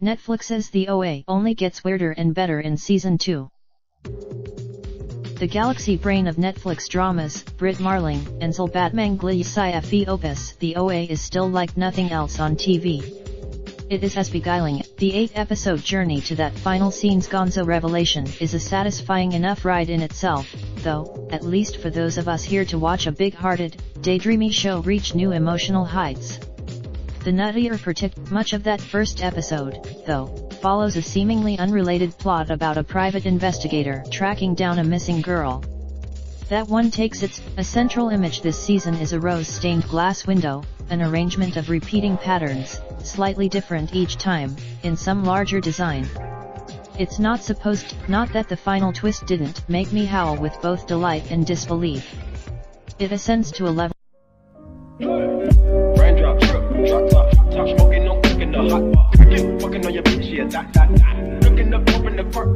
Netflix's The OA only gets weirder and better in Season 2. The galaxy brain of Netflix dramas, Brit Marling and Zalbatmang Gliasai Fe Opus, The OA is still like nothing else on TV. It is as beguiling. The 8-episode journey to that final scene's Gonzo revelation is a satisfying enough ride in itself, though, at least for those of us here to watch a big-hearted, daydreamy show reach new emotional heights. The nuttier much of that first episode, though, follows a seemingly unrelated plot about a private investigator tracking down a missing girl. That one takes a central image this season is a rose-stained glass window, an arrangement of repeating patterns, slightly different each time, in some larger design. It's not that the final twist didn't make me howl with both delight and disbelief. It ascends to a level. Raindrop, drop top, smoking, no cooking the hot pot. Fucking on your bitch, yeah, that. Looking up, open the park,